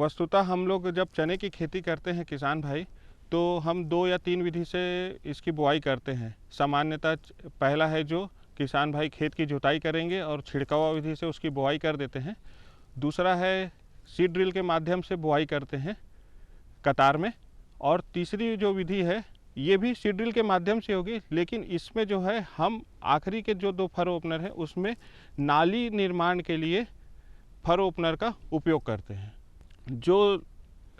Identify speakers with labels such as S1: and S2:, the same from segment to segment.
S1: वस्तुतः हम लोग जब चने की खेती करते हैं किसान भाई, तो हम 2 या 3 विधि से इसकी बुआई करते हैं। सामान्यतः पहला है जो किसान भाई खेत की जुताई करेंगे और छिड़काव विधि से उसकी बुआई कर देते हैं। दूसरा है सीड ड्रिल के माध्यम से बुआई करते हैं कतार में। और तीसरी जो विधि है ये भी सीड ड्रिल के माध्यम से होगी, लेकिन इसमें जो है हम आखिरी के जो 2 फरो ओपनर हैं उसमें नाली निर्माण के लिए फरो ओपनर का उपयोग करते हैं। जो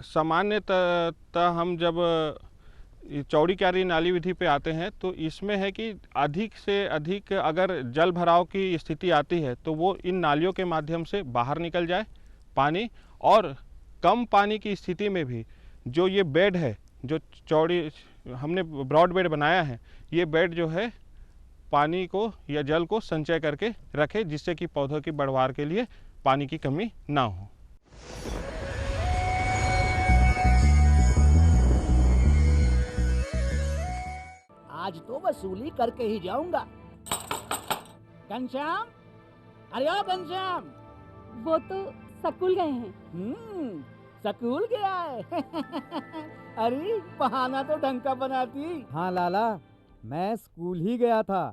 S1: सामान्यतः हम जब चौड़ी क्यारी नाली विधि पे आते हैं तो इसमें है कि अधिक से अधिक अगर जल भराव की स्थिति आती है तो वो इन नालियों के माध्यम से बाहर निकल जाए पानी, और कम पानी की स्थिति में भी जो ये बेड है, जो चौड़ी हमने ब्रॉड बेड बनाया है, ये बेड जो है पानी को या जल को संचय करके रखे, जिससे कि पौधों की बढ़वार के लिए पानी की कमी ना हो।
S2: आज तो वसूली करके ही जाऊंगा। घनश्याम, अरे ओ घनश्याम।
S3: वो तो स्कूल गए हैं।
S2: स्कूल गया है। अरे बहाना तो ढंग का बनाती।
S4: हाँ लाला, मैं स्कूल ही गया था,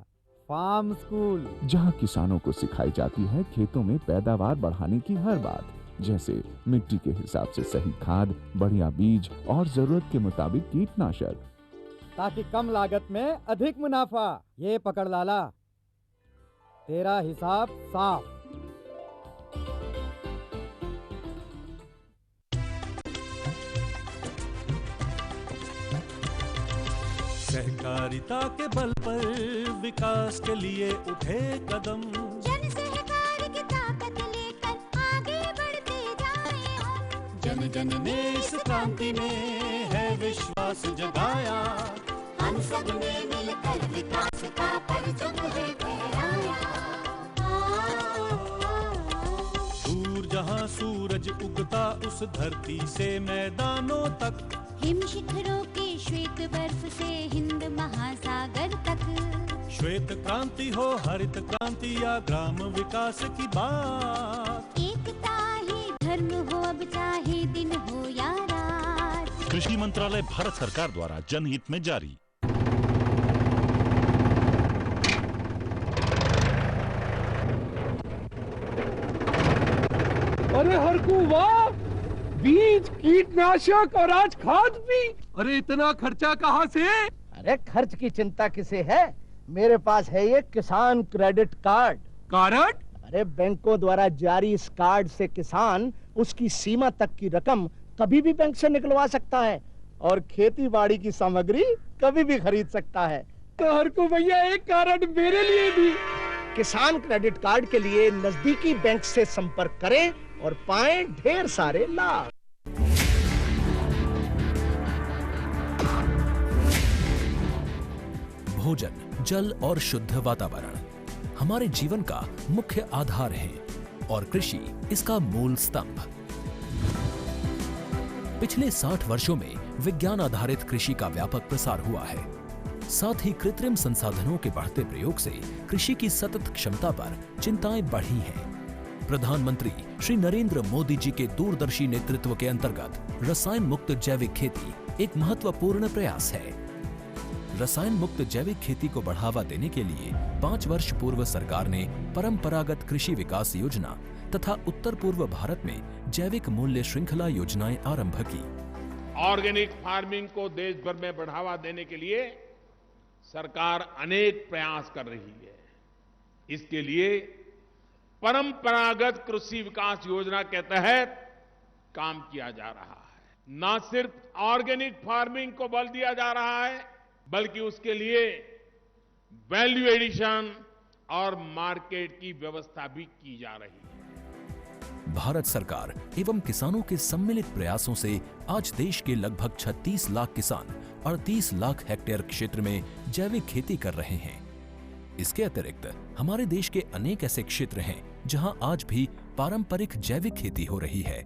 S4: फार्म स्कूल,
S5: जहाँ किसानों को सिखाई जाती है खेतों में पैदावार बढ़ाने की हर बात, जैसे मिट्टी के हिसाब से सही खाद, बढ़िया बीज और जरूरत के मुताबिक कीटनाशक,
S4: ताकि कम लागत में अधिक मुनाफा। ये पकड़ लाला, तेरा हिसाब साफ।
S6: सहकारिता के बल पर विकास के लिए उठे कदम,
S7: जन सहकार की ताकत लेकर आगे बढ़ते जाएं हम।
S6: जन जन ने इस क्रांति में है विश्वास जगाया,
S7: हम सब ने मिलकर विकास का परचम है फहराया।
S6: दूर जहाँ सूरज उगता उस धरती से मैदानों तक,
S7: हिम शिखरों की श्वेत बर्फ से हिंद महासागर तक।
S6: श्वेत क्रांति हो हरित क्रांति या ग्राम विकास की बात,
S7: एकता ही धर्म हो अब चाहे दिन हो या रात।
S8: कृषि मंत्रालय भारत सरकार द्वारा जनहित में जारी।
S9: अरे हरकू वाह, बीज, कीटनाशक और आज खाद भी। अरे इतना खर्चा कहाँ से?
S2: अरे खर्च की चिंता किसे है, मेरे पास है ये किसान क्रेडिट कार्ड।
S9: कार्ड?
S2: अरे बैंकों द्वारा जारी इस कार्ड से किसान उसकी सीमा तक की रकम कभी भी बैंक से निकलवा सकता है और खेती बाड़ी की सामग्री कभी भी खरीद सकता है।
S9: तो हरकू भैया एक कार्ड मेरे लिए भी।
S2: किसान क्रेडिट कार्ड के लिए नजदीकी बैंक से संपर्क करें और पाएं ढेर सारे लाभ।
S10: भोजन, जल और शुद्ध वातावरण हमारे जीवन का मुख्य आधार है और कृषि इसका मूल स्तंभ। पिछले 60 वर्षों में विज्ञान आधारित कृषि का व्यापक प्रसार हुआ है। साथ ही कृत्रिम संसाधनों के बढ़ते प्रयोग से कृषि की सतत क्षमता पर चिंताएं बढ़ी हैं। प्रधानमंत्री श्री नरेंद्र मोदी जी के दूरदर्शी नेतृत्व के अंतर्गत रसायन मुक्त जैविक खेती एक महत्वपूर्ण प्रयास है। रसायन मुक्त जैविक खेती को बढ़ावा देने के लिए 5 वर्ष पूर्व सरकार ने परंपरागत कृषि विकास योजना तथा उत्तर पूर्व भारत में जैविक मूल्य श्रृंखला योजनाएं आरंभ की।
S11: ऑर्गेनिक फार्मिंग को देश भर में बढ़ावा देने के लिए सरकार अनेक प्रयास कर रही है। इसके लिए परंपरागत कृषि विकास योजना के तहत काम किया जा रहा है। न सिर्फ ऑर्गेनिक फार्मिंग को बल दिया जा रहा है, बल्कि उसके लिए वैल्यू एडिशन और मार्केट की व्यवस्था भी की जा रही है।
S10: भारत सरकार एवं किसानों के सम्मिलित प्रयासों से आज देश के लगभग 36 लाख किसान 38 लाख हेक्टेयर क्षेत्र में जैविक खेती कर रहे हैं। इसके अतिरिक्त हमारे देश के अनेक ऐसे क्षेत्र हैं जहां आज भी पारंपरिक जैविक खेती हो रही है।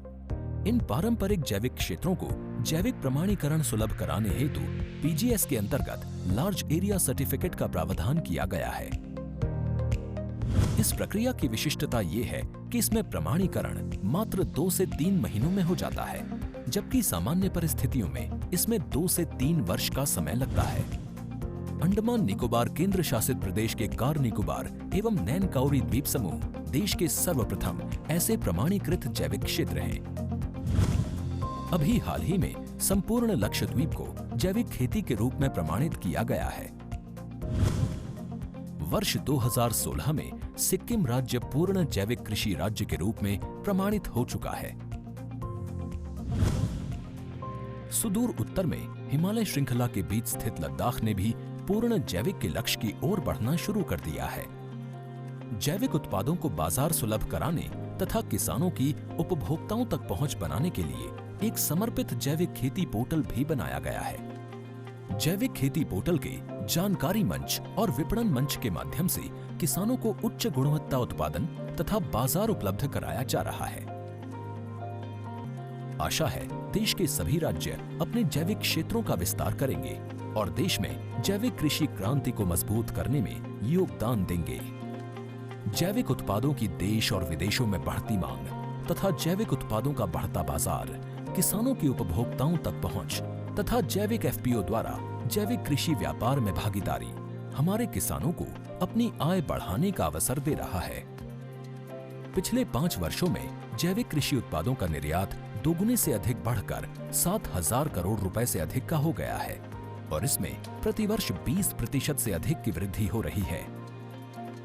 S10: इन पारंपरिक जैविक क्षेत्रों को जैविक प्रमाणीकरण सुलभ कराने हेतु पीजीएस के अंतर्गत लार्ज एरिया सर्टिफिकेट का प्रावधान किया गया है। इस प्रक्रिया की विशिष्टता ये है कि इसमें प्रमाणीकरण मात्र 2 से 3 महीनों में हो जाता है, जबकि सामान्य परिस्थितियों में इसमें 2 से 3 वर्ष का समय लगता है। अंडमान निकोबार केंद्र शासित प्रदेश के कार निकोबार एवं नैन काउरी द्वीप समूह देश के सर्वप्रथम ऐसे प्रमाणीकृत जैविक क्षेत्र हैं। अभी हाल ही में संपूर्ण लक्षद्वीप को जैविक खेती के रूप में प्रमाणित किया गया है। वर्ष 2016 में सिक्किम राज्य पूर्ण जैविक कृषि राज्य के रूप में प्रमाणित हो चुका है। सुदूर उत्तर में हिमालय श्रृंखला के बीच स्थित लद्दाख ने भी पूर्ण जैविक के लक्ष्य की ओर बढ़ना शुरू कर दिया है। जैविक उत्पादों को बाजार सुलभ कराने तथा किसानों की उपभोक्ताओं तक पहुंच बनाने के लिए एक समर्पित जैविक खेती पोर्टल भी बनाया गया है। जैविक खेती पोर्टल के जानकारी मंच और विपणन मंच के माध्यम से किसानों को उच्च गुणवत्ता उत्पादन तथा बाजार उपलब्ध कराया जा रहा है। आशा है देश के सभी राज्य अपने जैविक क्षेत्रों का विस्तार करेंगे और देश में जैविक कृषि क्रांति को मजबूत करने में योगदान देंगे। जैविक उत्पादों की देश और विदेशों में बढ़ती मांग तथा जैविक उत्पादों का बढ़ता बाजार, किसानों की उपभोक्ताओं तक पहुंच तथा जैविक एफपीओ द्वारा जैविक कृषि व्यापार में भागीदारी हमारे किसानों को अपनी आय बढ़ाने का अवसर दे रहा है। पिछले 5 वर्षों में जैविक कृषि उत्पादों का निर्यात दोगुने से अधिक बढ़कर 7,000 करोड़ रुपए से अधिक का हो गया है और इसमें प्रतिवर्ष 20% से अधिक की वृद्धि हो रही है।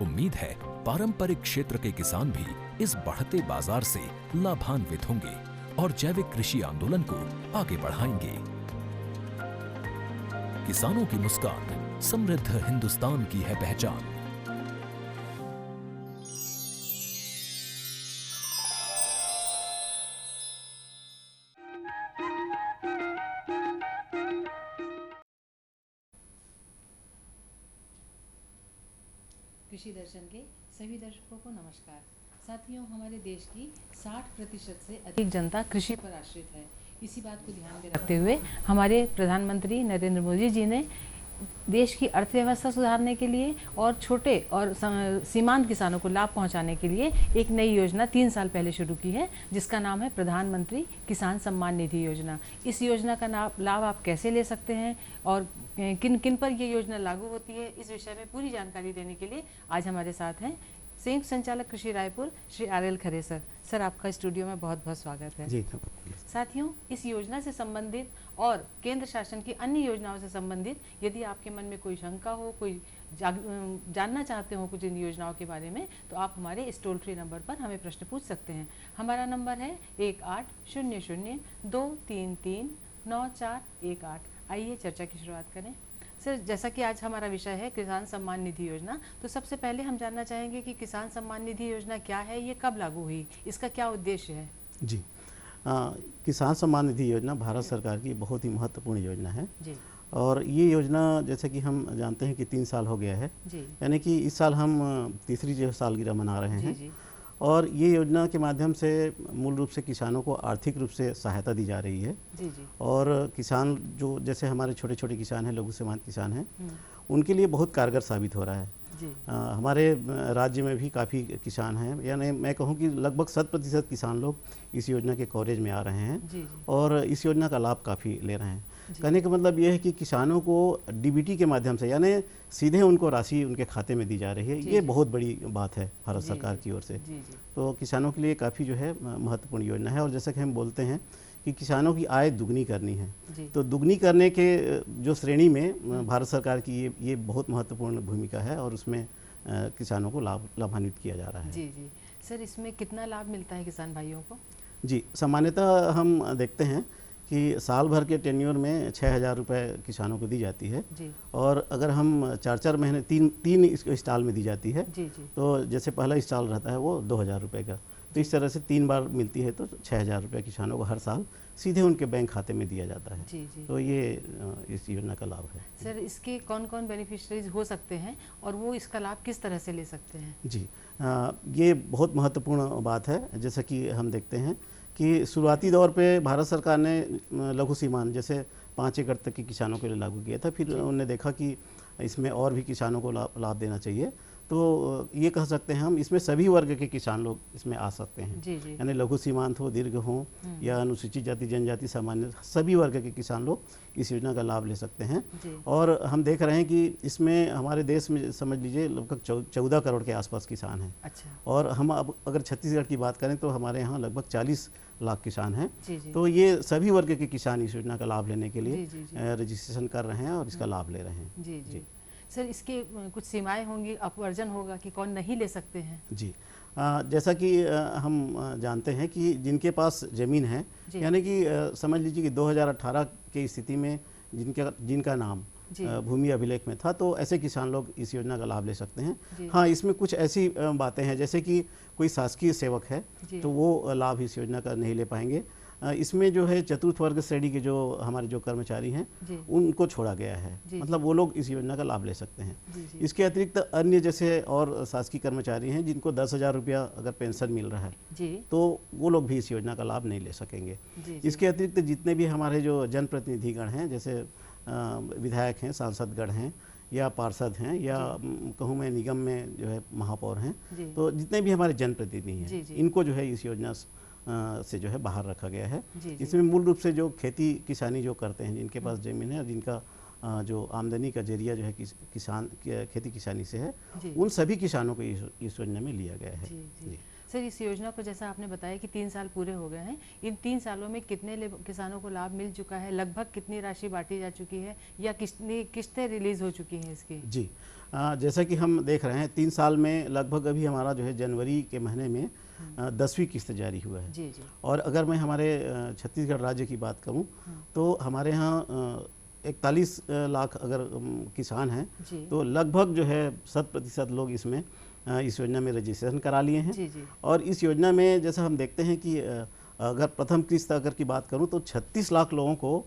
S10: उम्मीद है पारंपरिक क्षेत्र के किसान भी इस बढ़ते बाजार से लाभान्वित होंगे और जैविक कृषि आंदोलन को आगे बढ़ाएंगे। किसानों की मुस्कान समृद्ध हिंदुस्तान की है पहचान।
S12: कृषि दर्शन के सभी दर्शकों को नमस्कार। साथियों, हमारे देश की 60% से अधिक जनता कृषि पर आश्रित है। इसी बात को ध्यान में रखते हुए हमारे प्रधानमंत्री नरेंद्र मोदी जी ने देश की अर्थव्यवस्था सुधारने के लिए और छोटे और सीमांत किसानों को लाभ पहुंचाने के लिए एक नई योजना 3 साल पहले शुरू की है, जिसका नाम है प्रधानमंत्री किसान सम्मान निधि योजना। इस योजना का लाभ आप कैसे ले सकते हैं और किन किन पर ये योजना लागू होती है, इस विषय में पूरी जानकारी देने के लिए आज हमारे साथ हैं संयुक्त संचालक कृषि रायपुर श्री RL खरे सर। सर, आपका स्टूडियो में बहुत बहुत स्वागत है।
S13: जी।
S12: साथियों, इस योजना से संबंधित और केंद्र शासन की अन्य योजनाओं से संबंधित यदि आपके मन में कोई शंका हो, कोई जानना चाहते हो कुछ इन योजनाओं के बारे में, तो आप हमारे इस टोल फ्री नंबर पर हमें प्रश्न पूछ सकते हैं। हमारा नंबर है 1800-233-9418। आइए चर्चा की शुरुआत करें। सर, जैसा कि आज हमारा विषय है किसान सम्मान निधि योजना, तो सबसे पहले हम जानना चाहेंगे कि किसान सम्मान निधि योजना क्या है, ये कब लागू हुई, इसका क्या उद्देश्य है?
S13: जी, किसान सम्मान निधि योजना भारत सरकार की बहुत ही महत्वपूर्ण योजना है
S12: जी।
S13: और ये योजना जैसे कि हम जानते हैं कि 3 साल हो गया है, यानी कि इस साल हम तीसरी जो सालगिरह मना रहे हैं
S12: जी।
S13: और ये योजना के माध्यम से मूल रूप से किसानों को आर्थिक रूप से सहायता दी जा रही है
S12: जी।
S13: और किसान जो जैसे हमारे छोटे छोटे किसान हैं, लघु सीमांत किसान हैं, उनके लिए बहुत कारगर साबित हो रहा है। हमारे राज्य में भी काफ़ी किसान हैं, यानी मैं कहूँ कि लगभग 100% किसान लोग इस योजना के कवरेज में आ रहे हैं और इस योजना का लाभ काफ़ी ले रहे हैं। कहने का मतलब ये है कि किसानों को डीबीटी के माध्यम से, यानी सीधे उनको राशि उनके खाते में दी जा रही है। ये बहुत बड़ी बात है भारत सरकार की ओर से। तो किसानों के लिए काफ़ी जो है महत्वपूर्ण योजना है और जैसा कि हम बोलते हैं कि किसानों की आय दुगनी करनी है, तो दुगनी करने के जो श्रेणी में भारत सरकार की ये बहुत महत्वपूर्ण भूमिका है और उसमें किसानों को लाभान्वित किया जा रहा है।
S12: जी। सर, इसमें कितना लाभ मिलता है किसान भाइयों को? जी,
S13: सामान्यतः हम देखते हैं कि साल भर के टेन्योर में 6,000 रुपये किसानों को दी जाती है
S12: जी।
S13: और अगर हम 4-4 महीने 3 स्टॉल में दी जाती है
S12: जी।
S13: तो जैसे पहला स्टॉल रहता है वो 2,000 रुपये का, तो इस तरह से 3 बार मिलती है, तो 6,000 रुपये किसानों को हर साल सीधे उनके बैंक खाते में दिया जाता है।
S12: जी।
S13: तो ये इस योजना का लाभ है।
S12: सर, इसके कौन कौन बेनिफिशरीज हो सकते हैं और वो इसका लाभ किस तरह से ले सकते हैं?
S13: जी, ये बहुत महत्वपूर्ण बात है। जैसा कि हम देखते हैं कि शुरुआती दौर पे भारत सरकार ने लघु सीमांत जैसे 5 एकड़ तक के किसानों के लिए लागू किया था, फिर उन्होंने देखा कि इसमें और भी किसानों को लाभ देना चाहिए, तो ये कह सकते हैं हम इसमें सभी वर्ग के किसान लोग इसमें आ सकते हैं।
S12: जी जी।
S13: यानी लघु सीमांत हो, दीर्घ हो या अनुसूचित जाति जनजाति सामान्य, सभी वर्ग के किसान लोग इस योजना का लाभ ले सकते हैं। और हम देख रहे हैं कि इसमें हमारे देश में समझ लीजिए लगभग 14 करोड़ के आसपास किसान हैं।
S12: अच्छा।
S13: और हम अब अगर छत्तीसगढ़ की बात करें तो हमारे यहाँ लगभग 40 लाख किसान हैं।
S12: जी जी।
S13: तो ये सभी वर्ग के किसान इस योजना का लाभ लेने के लिए
S12: जी जी।
S13: रजिस्ट्रेशन कर रहे हैं और इसका लाभ ले रहे हैं।
S12: जी जी। सर इसके कुछ सीमाएं होंगी, अपवर्जन होगा कि कौन नहीं ले सकते हैं?
S13: जी, जैसा कि हम जानते हैं कि जिनके पास ज़मीन है, यानी कि समझ लीजिए कि 2018 की स्थिति में जिनका नाम भूमि अभिलेख में था, तो ऐसे किसान लोग इस योजना का लाभ ले सकते हैं। हाँ, इसमें कुछ ऐसी बातें हैं जैसे कि कोई शासकीय सेवक है तो वो लाभ इस योजना का नहीं ले पाएंगे। इसमें जो है चतुर्थ वर्ग श्रेणी के जो हमारे जो कर्मचारी हैं उनको छोड़ा गया है, मतलब वो लोग इस योजना का लाभ ले सकते हैं। इसके अतिरिक्त अन्य जैसे और शासकीय कर्मचारी हैं जिनको 10,000 रुपया अगर पेंशन मिल रहा है तो वो लोग भी इस योजना का लाभ नहीं ले सकेंगे। इसके अतिरिक्त जितने भी हमारे जो जनप्रतिनिधिगण हैं, जैसे विधायक हैं, सांसदगण हैं या पार्षद हैं या कहूँ मैं निगम में जो है महापौर हैं, तो जितने भी हमारे जनप्रतिनिधि हैं इनको जो है इस योजना से जो है बाहर रखा गया है। इसमें मूल रूप से जो खेती किसानी जो करते हैं, जिनके पास ज़मीन है और जिनका जो आमदनी का जरिया जो है किसान खेती किसानी से है, उन सभी किसानों को इस योजना में लिया गया है। जी।
S12: सर इस योजना को जैसा आपने बताया कि 3 साल पूरे हो गए हैं, इन 3 सालों में कितने किसानों को लाभ मिल चुका है, लगभग कितनी राशि बांटी जा चुकी है या कितनी किस्तें रिलीज हो चुकी हैं इसकी?
S13: जी, जैसा कि हम देख रहे हैं 3 साल में लगभग अभी हमारा जो है जनवरी के महीने में 10वीं किस्त जारी हुआ है।
S12: जी। और
S13: अगर मैं हमारे छत्तीसगढ़ राज्य की बात करूं तो हमारे यहाँ 41 लाख अगर किसान हैं तो लगभग जो है 100% लोग इसमें इस योजना में रजिस्ट्रेशन करा लिए हैं। और इस योजना में जैसा हम देखते हैं कि अगर प्रथम किस्त अगर की बात करूं तो 36 लाख लोगों को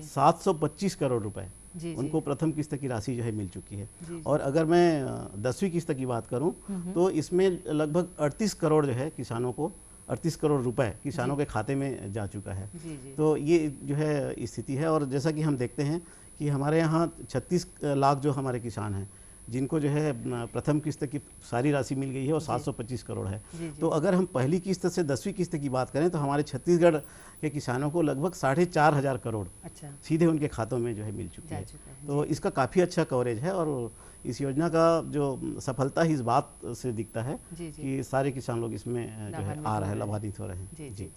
S13: 725 करोड़ रुपए उनको प्रथम किस्त की राशि जो है मिल चुकी है। और अगर मैं 10वीं किस्त की बात करूं तो इसमें लगभग 38 करोड़ जो है किसानों को 38 करोड़ रुपए किसानों के खाते में जा चुका है। तो ये जो है स्थिति है। और जैसा कि हम देखते हैं कि हमारे यहाँ 36 लाख जो हमारे किसान हैं जिनको जो है प्रथम किस्त की सारी राशि मिल गई है और 725 करोड़ है। तो अगर हम पहली किस्त से 10वीं किस्त की बात करें तो हमारे छत्तीसगढ़ के किसानों को लगभग 4,500 करोड़ सीधे उनके खातों में जो है मिल चुकी है। तो इसका काफ़ी अच्छा कवरेज है और इस योजना का जो सफलता ही इस बात से दिखता है कि सारे किसान लोग इसमें जो है आ रहे हैं, लाभान्वित हो रहे हैं।
S12: जी।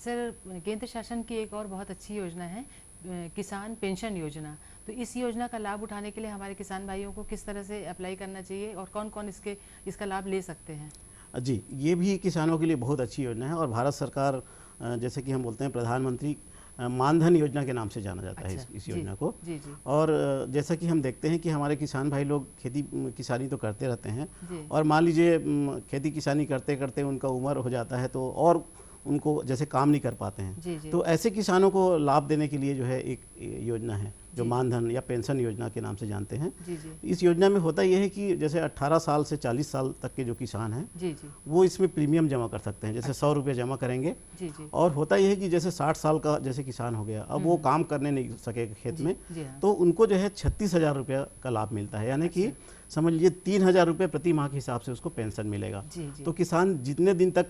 S12: सर केंद्र शासन की एक और बहुत अच्छी योजना है किसान पेंशन योजना, तो इस योजना का लाभ उठाने के लिए हमारे किसान भाइयों को किस तरह से अप्लाई करना चाहिए और कौन कौन इसका लाभ ले सकते हैं?
S13: जी, ये भी किसानों के लिए बहुत अच्छी योजना है और भारत सरकार जैसे कि हम बोलते हैं प्रधानमंत्री मानधन योजना के नाम से जाना जाता है इस योजना को। और जैसा कि हम देखते हैं कि हमारे किसान भाई लोग खेती किसानी तो करते रहते हैं और मान लीजिए खेती किसानी करते करते उनका उम्र हो जाता है तो और उनको जैसे काम नहीं कर पाते हैं, तो ऐसे किसानों को लाभ देने के लिए जो है एक योजना है जो मानधन या पेंशन योजना के नाम से जानते हैं। इस योजना में होता यह है कि जैसे 18 साल से 40 साल तक के जो किसान हैं वो इसमें प्रीमियम जमा कर सकते हैं, जैसे 100 रुपये जमा करेंगे। और होता यह है कि जैसे 60 साल का जैसे किसान हो गया, अब वो काम करने नहीं सकेगा खेत में, तो उनको जो है 36,000 रुपये का लाभ मिलता है, यानी कि समझ लीजिए 3,000 रुपये प्रति माह के हिसाब से उसको पेंशन मिलेगा। तो किसान जितने दिन तक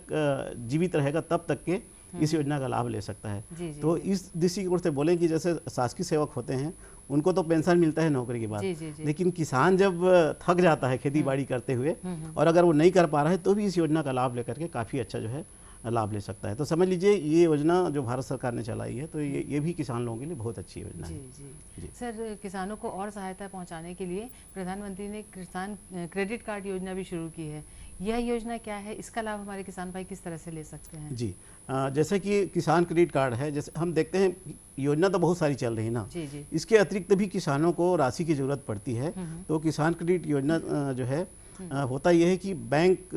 S13: जीवित रहेगा तब तक के इस योजना का लाभ ले सकता है। तो इस दृष्टिकोण से बोलें कि जैसे शासकीय सेवक होते हैं उनको तो पेंशन मिलता है नौकरी के बाद, लेकिन किसान जब थक जाता है खेती बाड़ी करते हुए और अगर वो नहीं कर पा रहा है तो भी इस योजना का लाभ लेकर के काफ़ी अच्छा जो है लाभ ले सकता है। तो समझ लीजिए ये योजना जो भारत सरकार ने चलाई है तो ये भी किसान लोगों के लिए बहुत अच्छी योजना है।
S12: जी। सर किसानों को और सहायता पहुंचाने के लिए प्रधानमंत्री ने किसान क्रेडिट कार्ड योजना भी शुरू की है, यह योजना क्या है, इसका लाभ हमारे किसान भाई किस तरह से ले सकते हैं?
S13: जी, जैसे कि किसान क्रेडिट कार्ड है, जैसे हम देखते हैं योजना तो बहुत सारी चल रही है ना, इसके अतिरिक्त भी किसानों को राशि की जरूरत पड़ती है। तो किसान क्रेडिट योजना जो है होता यह है कि बैंक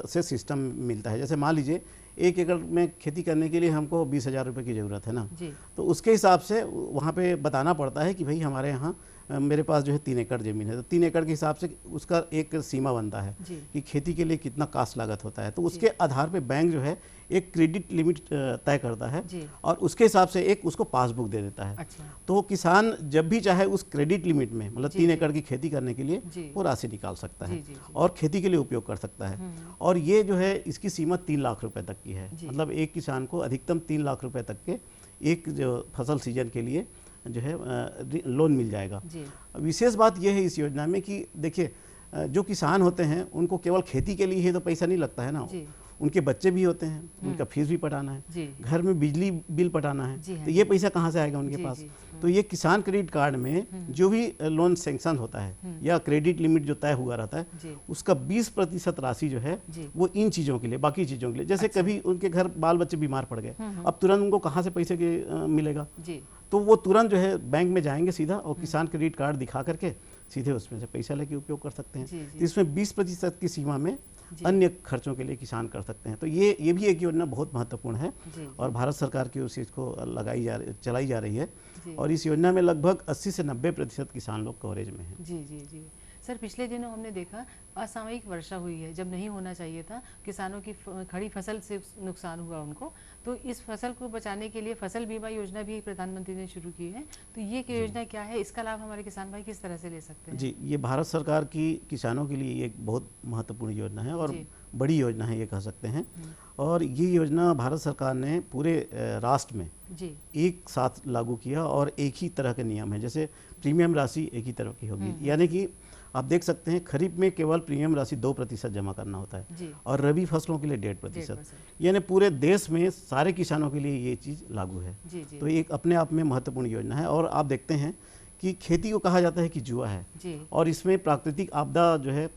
S13: से सिस्टम मिलता है। जैसे मान लीजिए 1 एकड़ में खेती करने के लिए हमको 20,000 रुपये की ज़रूरत है ना, तो उसके हिसाब से वहाँ पे बताना पड़ता है कि भाई हमारे यहाँ मेरे पास जो है 3 एकड़ ज़मीन है, तो 3 एकड़ के हिसाब से उसका एक सीमा बनता है कि खेती के लिए कितना कास्ट लागत होता है, तो उसके आधार पे बैंक जो है एक क्रेडिट लिमिट तय करता है और उसके हिसाब से एक उसको पासबुक दे देता है। तो किसान जब भी चाहे उस क्रेडिट लिमिट में, मतलब 3 एकड़ की खेती करने के लिए वो राशि निकाल सकता है और खेती के लिए उपयोग कर सकता है। और ये जो है इसकी सीमा 3 लाख रुपए तक की है, मतलब एक किसान को अधिकतम 3 लाख रुपए तक के एक जो फसल सीजन के लिए जो है लोन मिल जाएगा। विशेष बात यह है इस योजना में कि देखिए जो किसान होते हैं उनको केवल खेती के लिए ही तो पैसा नहीं लगता है ना, उनके बच्चे भी होते हैं, उनका फीस भी पटाना है, घर में बिजली बिल पटाना है, तो ये पैसा कहाँ से आएगा उनके पास। तो ये किसान क्रेडिट कार्ड में जो भी लोन सैंक्शन होता है या क्रेडिट लिमिट जो तय हुआ रहता है उसका 20% राशि जो है वो इन चीज़ों के लिए, बाकी चीज़ों के लिए, जैसे कभी उनके घर बाल बच्चे बीमार पड़ गए, अब तुरंत उनको कहाँ से पैसे मिलेगा, तो वो तुरंत जो है बैंक में जाएंगे सीधा और किसान क्रेडिट कार्ड दिखा करके सीधे उसमें से पैसा लेके उपयोग कर सकते हैं। तो इसमें 20% की सीमा में अन्य खर्चों के लिए किसान कर सकते हैं। तो ये भी एक योजना बहुत महत्वपूर्ण है और भारत सरकार की ओर से इसको चलाई जा रही है और इस योजना में लगभग 80 से 90% किसान लोग कवरेज में हैं।
S12: जी जी जी सर, पिछले दिनों हमने देखा असामयिक वर्षा हुई है, जब नहीं होना चाहिए था, किसानों की खड़ी फसल से नुकसान हुआ उनको, तो इस फसल को बचाने के लिए फसल बीमा योजना भी प्रधानमंत्री ने शुरू की है। तो ये योजना क्या है, इसका लाभ हमारे किसान भाई किस तरह से ले सकते हैं? जी,
S13: ये भारत सरकार की किसानों के लिए एक बहुत महत्वपूर्ण योजना है और बड़ी योजना है ये कह सकते हैं। और ये योजना भारत सरकार ने पूरे राष्ट्र में एक साथ लागू किया और एक ही तरह के नियम है, जैसे प्रीमियम राशि एक ही तरह की होगी, यानी कि आप देख सकते हैं खरीफ में केवल प्रीमियम राशि 2% जमा करना होता है और रबी फसलों के लिए 1.5%, यानी पूरे देश में सारे किसानों के लिए ये चीज़ लागू है। तो एक अपने आप में महत्वपूर्ण योजना है। और आप देखते हैं कि खेती को कहा जाता है कि जुआ है और इसमें प्राकृतिक आपदा जो है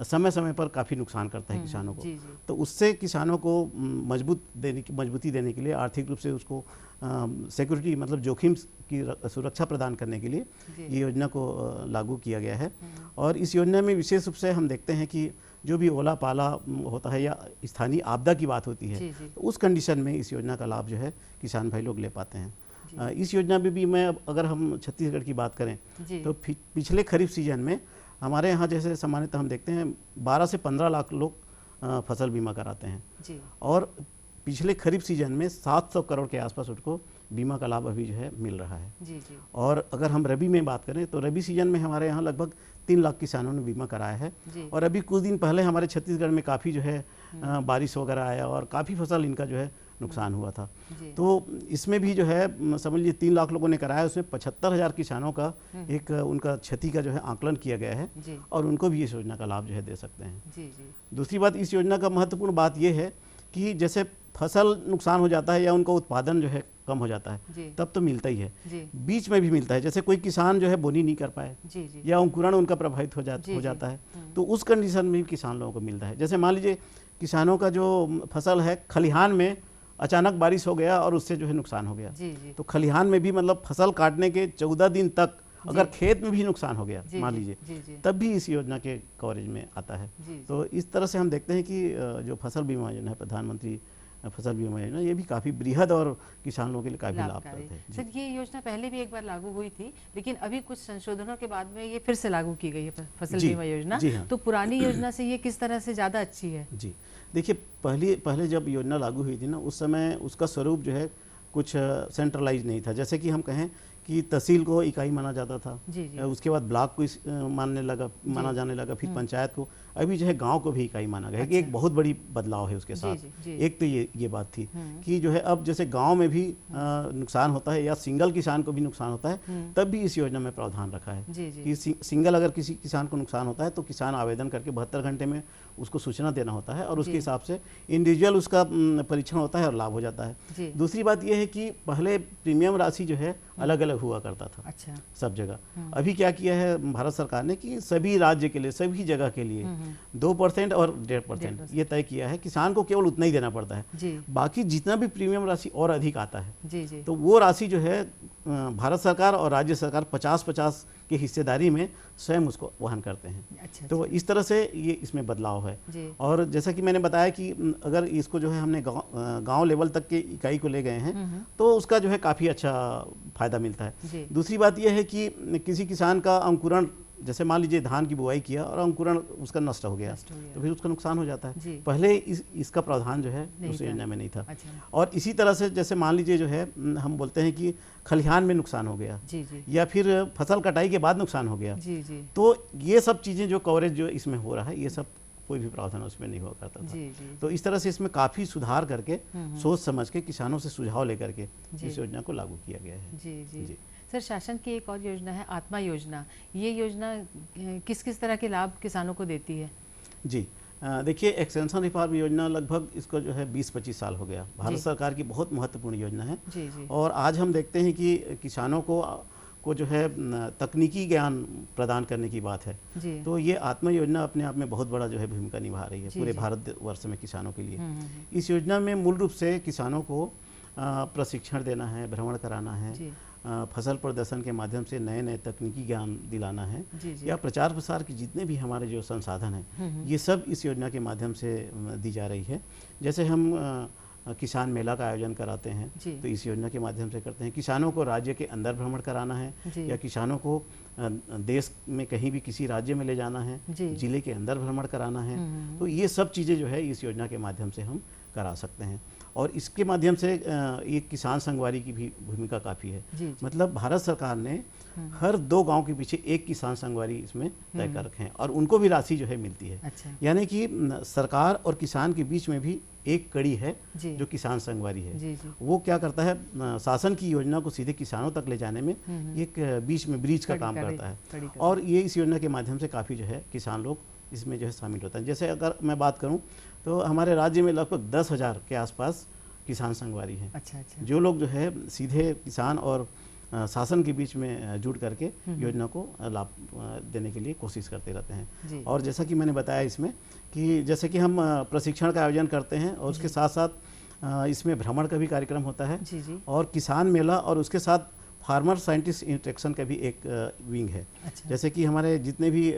S13: समय समय पर काफ़ी नुकसान करता है किसानों को, तो उससे किसानों को मजबूती देने के लिए, आर्थिक रूप से उसको सिक्योरिटी मतलब जोखिम की सुरक्षा प्रदान करने के लिए ये योजना को लागू किया गया है। और इस योजना में विशेष रूप से हम देखते हैं कि जो भी ओला पाला होता है या स्थानीय आपदा की बात होती है, तो उस कंडीशन में इस योजना का लाभ जो है किसान भाई लोग ले पाते हैं। इस योजना में भी मैं अगर हम छत्तीसगढ़ की बात करें तो पिछले खरीफ सीजन में हमारे यहाँ जैसे सामान्यतः हम देखते हैं 12 से 15 लाख लोग फसल बीमा कराते हैं और पिछले खरीफ सीजन में 700 करोड़ के आसपास उनको बीमा का लाभ अभी जो है मिल रहा है। और अगर हम रबी में बात करें तो रबी सीजन में हमारे यहाँ लगभग 3 लाख किसानों ने बीमा कराया है और अभी कुछ दिन पहले हमारे छत्तीसगढ़ में काफ़ी जो है बारिश वगैरह आया और काफ़ी फसल इनका जो है नुकसान हुआ था। तो इसमें भी जो है समझ लीजिए 3 लाख लोगों ने कराया, उसमें 75,000 किसानों का एक उनका क्षति का जो है आकलन किया गया है और उनको भी इस योजना का लाभ जो है दे सकते हैं। दूसरी बात, इस योजना का महत्वपूर्ण बात यह है कि जैसे फसल नुकसान हो जाता है या उनका उत्पादन जो है कम हो जाता है तब तो मिलता ही है, बीच में भी मिलता है। जैसे कोई किसान जो है बोनी नहीं कर पाए या अंकुरण उनका प्रभावित हो जाता है तो उस कंडीशन में भी किसान लोगों को मिलता है। जैसे मान लीजिए किसानों का जो फसल है खलिहान में अचानक बारिश हो गया और उससे जो है नुकसान हो गया, तो खलिहान में भी मतलब फसल काटने के 14 दिन तक अगर खेत में भी नुकसान हो गया मान लीजिए, तब भी इस योजना के कवरेज में आता है। तो इस तरह से हम देखते हैं कि जो फसल बीमा योजना है, प्रधानमंत्री फसल बीमा योजना, ये भी काफ़ी बृहद और किसानों के लिए काफ़ी लाभकारी है।
S12: सर, ये योजना पहले भी एक बार लागू हुई थी, लेकिन अभी कुछ संशोधनों के बाद में ये फिर से लागू की गई है फसल बीमा योजना। तो पुरानी योजना से ये किस तरह से ज़्यादा अच्छी है? जी
S13: देखिए, पहले जब योजना लागू हुई थी ना, उस समय उसका स्वरूप जो है कुछ सेंट्रलाइज नहीं था। जैसे कि हम कहें कि तहसील को इकाई माना जाता था, उसके बाद ब्लॉक को माना जाने लगा, फिर पंचायत को, अभी जो है गांव को भी इकाई माना गया। एक बहुत बड़ी बदलाव है उसके साथ। एक तो ये बात थी कि जो है अब जैसे गांव में भी नुकसान होता है या सिंगल किसान को भी नुकसान होता है, तब भी इस योजना में प्रावधान रखा है कि सिंगल अगर किसी किसान को नुकसान होता है तो किसान आवेदन करके 72 घंटे में उसको सूचना देना होता है और उसके हिसाब से इंडिविजुअल उसका परीक्षण होता है और लाभ हो जाता है। दूसरी बात यह है कि पहले प्रीमियम राशि जो है अलग अलग हुआ करता था सब जगह। अभी क्या किया है भारत सरकार ने कि सभी राज्य के लिए, सभी जगह के लिए 2% और 1.5% ये तय किया है। किसान को केवल उतना ही देना पड़ता है, बाकी जितना भी प्रीमियम राशि और अधिक आता है तो वो राशि जो है भारत सरकार और राज्य सरकार 50-50 की हिस्सेदारी में स्वयं उसको वहन करते हैं।
S12: अच्छा,
S13: तो इस तरह से ये इसमें बदलाव है।
S12: जी।
S13: और जैसा कि मैंने बताया कि अगर इसको जो है हमने गांव लेवल तक के इकाई को ले गए हैं तो उसका जो है काफ़ी अच्छा फायदा मिलता है। दूसरी बात यह है कि किसी किसान का अंकुरण, जैसे मान लीजिए धान की बुआई किया और अंकुरण उसका नष्ट हो गया तो फिर उसका नुकसान हो जाता है। पहले इसका प्रावधान जो है उस योजना में नहीं था। और इसी तरह से जैसे मान लीजिए जो है हम बोलते हैं कि खलिहान में नुकसान हो गया या फिर फसल कटाई के बाद नुकसान हो गया, तो ये सब चीज़ें जो कवरेज जो इसमें हो रहा है ये सब कोई भी प्रावधान उसमें नहीं हुआ करता था। तो इस तरह से इसमें काफ़ी सुधार करके सोच समझ के किसानों से सुझाव लेकर के इस योजना को लागू किया गया है।
S12: जी। सर, शासन की एक और योजना है आत्मा योजना। ये योजना किस किस तरह के लाभ किसानों को देती है?
S13: जी देखिए, एक्सटेंशन रिफॉर्म योजना लगभग इसको जो है 20-25 साल हो गया। भारत सरकार की बहुत महत्वपूर्ण योजना है। और आज हम देखते हैं कि किसानों को जो है तकनीकी ज्ञान प्रदान करने की बात है। तो ये आत्मा योजना अपने आप में बहुत बड़ा जो है भूमिका निभा रही है पूरे भारतवर्ष में किसानों के लिए। इस योजना में मूल रूप से किसानों को प्रशिक्षण देना है, भ्रमण कराना है, फसल प्रदर्शन के माध्यम से नए नए तकनीकी ज्ञान दिलाना है, या प्रचार प्रसार के जितने भी हमारे जो संसाधन हैं ये सब इस योजना के माध्यम से दी जा रही है। जैसे हम किसान मेला का आयोजन कराते हैं तो इस योजना के माध्यम से करते हैं। किसानों को राज्य के अंदर भ्रमण कराना है या किसानों को देश में कहीं भी किसी राज्य में ले जाना है, जिले के अंदर भ्रमण कराना है, तो ये सब चीज़ें जो है इस योजना के माध्यम से हम करा सकते हैं। और इसके माध्यम से एक किसान संगवारी की भी भूमिका काफ़ी है। मतलब भारत सरकार ने हर 2 गांव के पीछे एक किसान संगवारी इसमें तय कर रखे हैं और उनको भी राशि जो है मिलती है। यानी कि सरकार और किसान के बीच में भी एक कड़ी है जो किसान संगवारी है। वो क्या करता है, शासन की योजना को सीधे किसानों तक ले जाने में एक बीच में ब्रिज का काम करता है। और ये इस योजना के माध्यम से काफ़ी जो है किसान लोग इसमें जो है शामिल होता है। जैसे अगर मैं बात करूं तो हमारे राज्य में लगभग 10,000 के आसपास किसान संगवारी हैं। जो लोग जो है सीधे किसान और शासन के बीच में जुड़ करके योजना को लाभ देने के लिए कोशिश करते रहते हैं। और जैसा कि मैंने बताया इसमें कि जैसे कि हम प्रशिक्षण का आयोजन करते हैं और उसके साथ साथ इसमें भ्रमण का भी कार्यक्रम होता है और किसान मेला और उसके साथ फार्मर साइंटिस्ट इंटरेक्शन का भी एक विंग है। जैसे कि हमारे जितने भी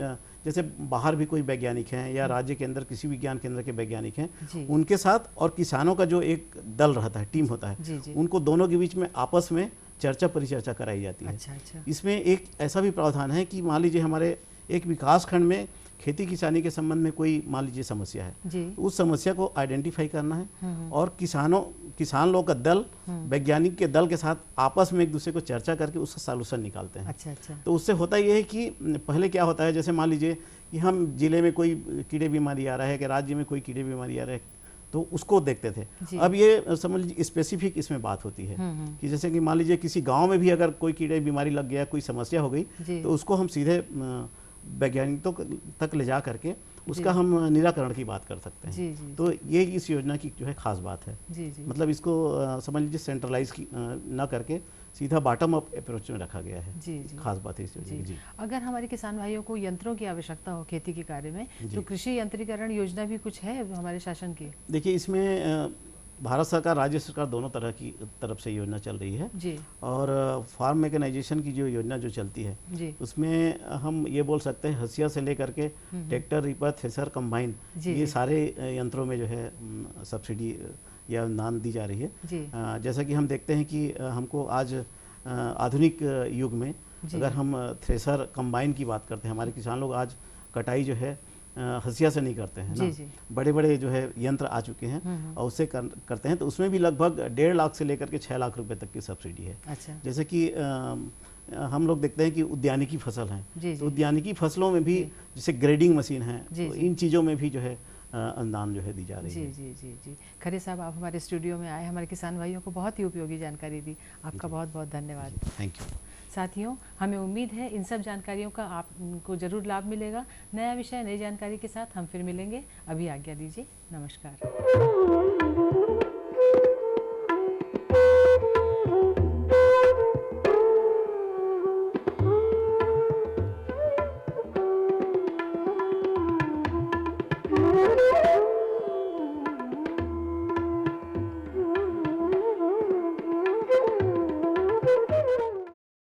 S13: जैसे बाहर भी कोई वैज्ञानिक हैं या राज्य के अंदर किसी विज्ञान केंद्र के वैज्ञानिक हैं, उनके साथ और किसानों का जो एक दल रहता है, टीम होता है, उनको दोनों के बीच में आपस में चर्चा परिचर्चा कराई जाती है। इसमें एक ऐसा भी प्रावधान है कि मान लीजिए हमारे एक विकास खंड में खेती किसानी के संबंध में कोई मान लीजिए समस्या है, तो उस समस्या को आइडेंटिफाई करना है और किसान लोग का दल वैज्ञानिक के दल के साथ आपस में एक दूसरे को चर्चा करके उसका सॉल्यूशन निकालते हैं। तो उससे होता ये है कि पहले क्या होता है, जैसे मान लीजिए कि हम जिले में कोई कीड़े बीमारी आ रहा है कि राज्य में कोई कीड़े बीमारी आ रहा है तो उसको देखते थे। अब ये समझ लीजिए स्पेसिफिक इसमें बात होती है कि जैसे कि मान लीजिए किसी गांव में भी अगर कोई कीड़े बीमारी लग गया, कोई समस्या हो गई, तो उसको हम सीधे वैज्ञानिकों तक ले जा करके उसका हम निराकरण की बात कर सकते हैं। तो ये इस योजना की जो है खास बात है। मतलब इसको समझ लीजिए सेंट्रलाइज ना करके सीधा बॉटम अप अप्रोच में रखा गया है। खास बात है इस योजना की।
S12: अगर हमारे किसान भाइयों को यंत्रों की आवश्यकता हो खेती के कार्य में, तो कृषि यंत्रीकरण योजना भी कुछ है हमारे शासन की?
S13: देखिए, इसमें भारत सरकार राज्य सरकार दोनों तरफ से योजना चल रही है और फार्म मैकेनाइजेशन की जो योजना जो चलती है उसमें हम ये बोल सकते हैं हंसिया से लेकर के ट्रैक्टर, रीपर, थ्रेसर, कंबाइन, ये सारे यंत्रों में जो है सब्सिडी या अनुदान दी जा रही है। जैसा कि हम देखते हैं कि हमको आज आधुनिक युग में अगर हम थ्रेसर, कंबाइन की बात करते हैं, हमारे किसान लोग आज कटाई जो है हंसिया से नहीं करते हैं ना, बड़े बड़े जो है यंत्र आ चुके हैं और उससे करते हैं। तो उसमें भी लगभग 1.5 लाख से लेकर के 6 लाख रुपए तक की सब्सिडी है। जैसे कि हम लोग देखते हैं कि उद्यानिकी फसल हैं, तो उद्यानिकी फसलों में भी जैसे ग्रेडिंग मशीन है, तो इन चीज़ों में भी जो है अनुदान जो है दी जा रही है।
S12: जी। खरे साहब, आप हमारे स्टूडियो में आए, हमारे किसान भाइयों को बहुत ही उपयोगी जानकारी दी, आपका बहुत बहुत धन्यवाद।
S13: Thank you.
S12: साथियों, हमें उम्मीद है इन सब जानकारियों का आपको जरूर लाभ मिलेगा। नया विषय, नई जानकारी के साथ हम फिर मिलेंगे। अभी आज्ञा दीजिए, नमस्कार।